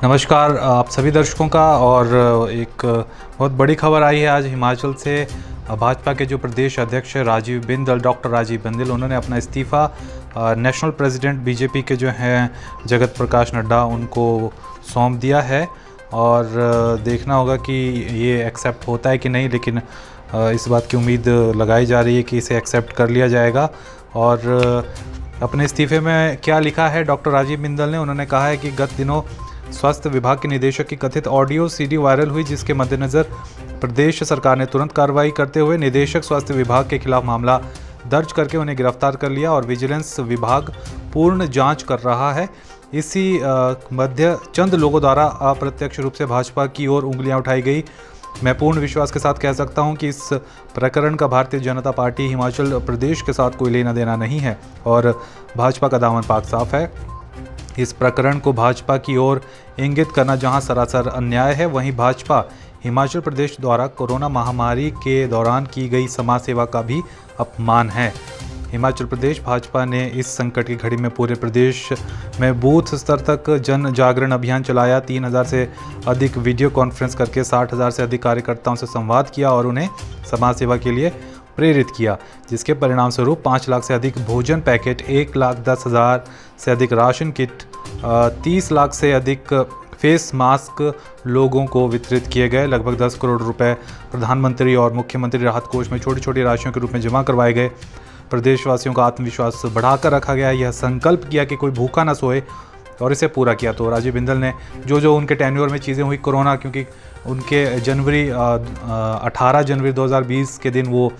नमस्कार आप सभी दर्शकों का। और एक बहुत बड़ी खबर आई है आज हिमाचल से। भाजपा के जो प्रदेश अध्यक्ष राजीव बिंदल, डॉक्टर राजीव बिंदल, उन्होंने अपना इस्तीफ़ा नेशनल प्रेसिडेंट बीजेपी के जो हैं जगत प्रकाश नड्डा उनको सौंप दिया है। और देखना होगा कि ये एक्सेप्ट होता है कि नहीं, लेकिन इस बात की उम्मीद लगाई जा रही है कि इसे एक्सेप्ट कर लिया जाएगा। और अपने इस्तीफ़े में क्या लिखा है डॉक्टर राजीव बिंदल ने, उन्होंने कहा है कि गत दिनों स्वास्थ्य विभाग के निदेशक की कथित ऑडियो सीडी वायरल हुई, जिसके मद्देनज़र प्रदेश सरकार ने तुरंत कार्रवाई करते हुए निदेशक स्वास्थ्य विभाग के खिलाफ मामला दर्ज करके उन्हें गिरफ्तार कर लिया और विजिलेंस विभाग पूर्ण जांच कर रहा है। इसी मध्य चंद लोगों द्वारा अप्रत्यक्ष रूप से भाजपा की ओर उंगलियां उठाई गई। मैं पूर्ण विश्वास के साथ कह सकता हूं कि इस प्रकरण का भारतीय जनता पार्टी हिमाचल प्रदेश के साथ कोई लेना देना नहीं है और भाजपा का दामन पाक साफ है। इस प्रकरण को भाजपा की ओर इंगित करना जहां सरासर अन्याय है, वहीं भाजपा हिमाचल प्रदेश द्वारा कोरोना महामारी के दौरान की गई समाज सेवा का भी अपमान है। हिमाचल प्रदेश भाजपा ने इस संकट की घड़ी में पूरे प्रदेश में बूथ स्तर तक जन जागरण अभियान चलाया। 3000 से अधिक वीडियो कॉन्फ्रेंस करके 60,000 से अधिक कार्यकर्ताओं से संवाद किया और उन्हें समाज सेवा के लिए प्रेरित किया, जिसके परिणाम स्वरूप 5 लाख से अधिक भोजन पैकेट, 1,10,000 से अधिक राशन किट, 30 लाख से अधिक फेस मास्क लोगों को वितरित किए गए। लगभग 10 करोड़ रुपए प्रधानमंत्री और मुख्यमंत्री राहत कोष में छोटी छोटी राशियों के रूप में जमा करवाए गए। प्रदेशवासियों का आत्मविश्वास बढ़ाकर रखा गया। यह संकल्प किया कि कोई भूखा ना सोए और इसे पूरा किया। तो राजीव बिंदल ने जो उनके टेन्योर में चीज़ें हुई, कोरोना, क्योंकि उनके 18 जनवरी 2020 के दिन वो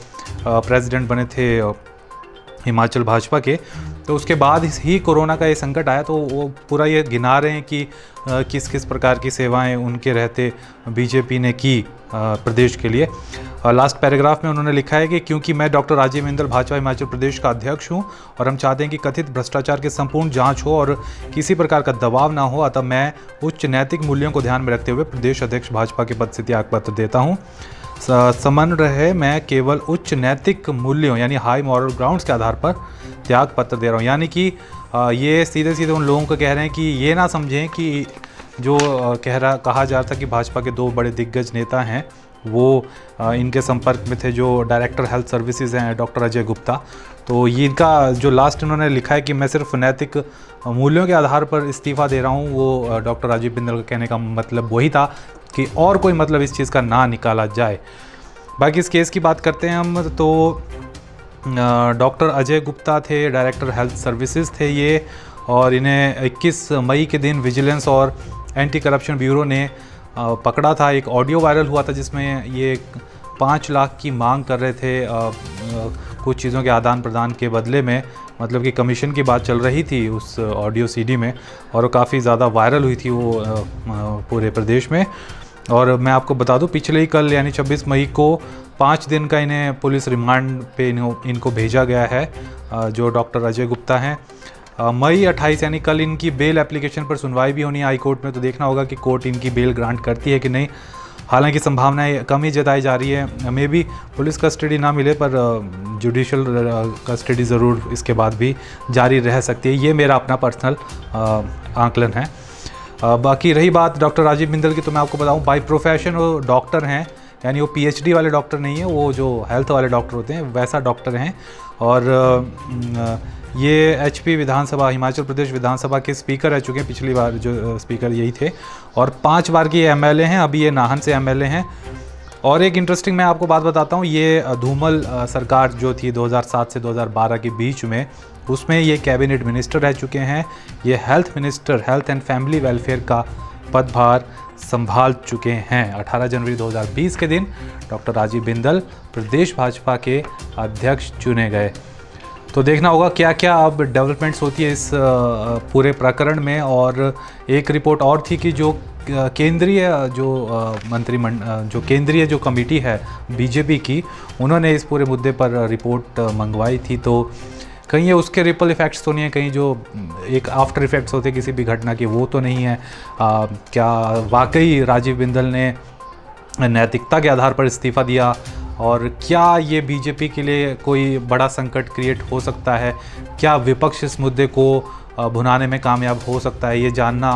प्रेसिडेंट बने थे हिमाचल भाजपा के, तो उसके बाद ही कोरोना का ये संकट आया। तो वो पूरा ये गिना रहे हैं कि किस किस प्रकार की सेवाएं उनके रहते बीजेपी ने की प्रदेश के लिए। लास्ट पैराग्राफ में उन्होंने लिखा है कि क्योंकि मैं डॉक्टर राजीव बिंदल भाजपा हिमाचल प्रदेश का अध्यक्ष हूं और हम चाहते हैं कि कथित भ्रष्टाचार की संपूर्ण जांच हो और किसी प्रकार का दबाव ना हो, अतः मैं उच्च नैतिक मूल्यों को ध्यान में रखते हुए प्रदेश अध्यक्ष भाजपा के पद से त्यागपत्र देता हूँ। समन रहे, मैं केवल उच्च नैतिक मूल्यों यानी हाई मॉरल ग्राउंड्स के आधार पर त्याग पत्र दे रहा हूँ। यानी कि ये सीधे सीधे उन लोगों को कह रहे हैं कि ये ना समझें कि जो कहा जा रहा था कि भाजपा के 2 बड़े दिग्गज नेता हैं वो इनके संपर्क में थे, जो डायरेक्टर हेल्थ सर्विसेज हैं डॉक्टर अजय गुप्ता। तो ये इनका जो लास्ट इन्होंने लिखा है कि मैं सिर्फ नैतिक मूल्यों के आधार पर इस्तीफ़ा दे रहा हूँ, वो डॉक्टर राजीव बिंदल का कहने का मतलब वही था कि और कोई मतलब इस चीज़ का ना निकाला जाए। बाकी इस केस की बात करते हैं हम, तो डॉक्टर अजय गुप्ता थे, डायरेक्टर हेल्थ सर्विसेज थे ये, और इन्हें 21 मई के दिन विजिलेंस और एंटी करप्शन ब्यूरो ने पकड़ा था। एक ऑडियो वायरल हुआ था जिसमें ये 5 लाख की मांग कर रहे थे कुछ चीज़ों के आदान प्रदान के बदले में, मतलब कि कमीशन की बात चल रही थी उस ऑडियो सीडी में, और वो काफ़ी ज़्यादा वायरल हुई थी वो पूरे प्रदेश में। और मैं आपको बता दूं, पिछले ही कल यानी 26 मई को 5 दिन का इन्हें पुलिस रिमांड पे इनको भेजा गया है, जो डॉक्टर अजय गुप्ता हैं। मई 28 यानी कल इनकी बेल एप्लीकेशन पर सुनवाई भी होनी है हाई कोर्ट में, तो देखना होगा कि कोर्ट इनकी बेल ग्रांट करती है कि नहीं। हालांकि संभावनाएं कम ही जताई जा रही है, मे भी पुलिस कस्टडी ना मिले पर जुडिशल कस्टडी ज़रूर इसके बाद भी जारी रह सकती है। ये मेरा अपना पर्सनल आंकलन है। बाकी रही बात डॉक्टर राजीव बिंदल की, तो मैं आपको बताऊं बाय प्रोफेशन वो डॉक्टर हैं, यानी वो पीएचडी वाले डॉक्टर नहीं है, वो जो हेल्थ वाले डॉक्टर होते हैं वैसा डॉक्टर हैं। और ये एचपी विधानसभा, हिमाचल प्रदेश विधानसभा के स्पीकर रह चुके हैं, पिछली बार जो स्पीकर यही थे, और 5 बार के एमएलए हैं, अभी ये नाहन से एमएलए हैं। और एक इंटरेस्टिंग मैं आपको बात बताता हूँ, ये धूमल सरकार जो थी 2007 से 2012 के बीच में, उसमें ये कैबिनेट मिनिस्टर रह चुके हैं। ये health minister, health and family welfare का पदभार संभाल चुके हैं। 18 जनवरी 2020 के दिन डॉक्टर राजीव बिंदल प्रदेश भाजपा के अध्यक्ष चुने गए। तो देखना होगा क्या क्या अब डेवलपमेंट्स होती है इस पूरे प्रकरण में। और एक रिपोर्ट और थी कि जो केंद्रीय जो केंद्रीय जो कमेटी है बीजेपी की, उन्होंने इस पूरे मुद्दे पर रिपोर्ट मंगवाई थी। तो कहीं ये उसके रिपल इफ़ेक्ट्स तो नहीं है, कहीं जो एक आफ्टर इफ़ेक्ट्स होते किसी भी घटना के, वो तो नहीं है। क्या वाकई राजीव बिंदल ने नैतिकता के आधार पर इस्तीफ़ा दिया, और क्या ये बीजेपी के लिए कोई बड़ा संकट क्रिएट हो सकता है? क्या विपक्ष इस मुद्दे को भुनाने में कामयाब हो सकता है? ये जानना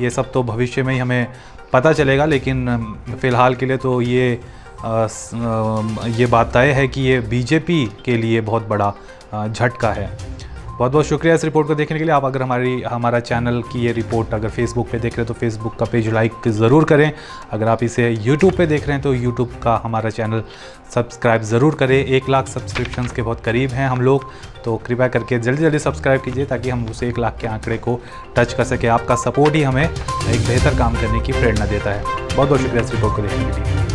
ये सब तो भविष्य में ही हमें पता चलेगा, लेकिन फ़िलहाल के लिए तो ये बात तय है कि ये बीजेपी के लिए बहुत बड़ा झटका है। बहुत बहुत शुक्रिया इस रिपोर्ट को देखने के लिए। आप अगर हमारा चैनल की ये रिपोर्ट अगर फेसबुक पे देख रहे हैं तो फेसबुक का पेज लाइक ज़रूर करें। अगर आप इसे यूट्यूब पे देख रहे हैं तो यूट्यूब का हमारा चैनल सब्सक्राइब ज़रूर करें। 1 लाख सब्सक्रिप्शंस के बहुत करीब हैं हम लोग, तो कृपया करके जल्दी जल्दी सब्सक्राइब कीजिए ताकि हम उस 1 लाख के आंकड़े को टच कर सकें। आपका सपोर्ट ही हमें एक बेहतर काम करने की प्रेरणा देता है। बहुत बहुत शुक्रिया इस रिपोर्ट को देखने के लिए।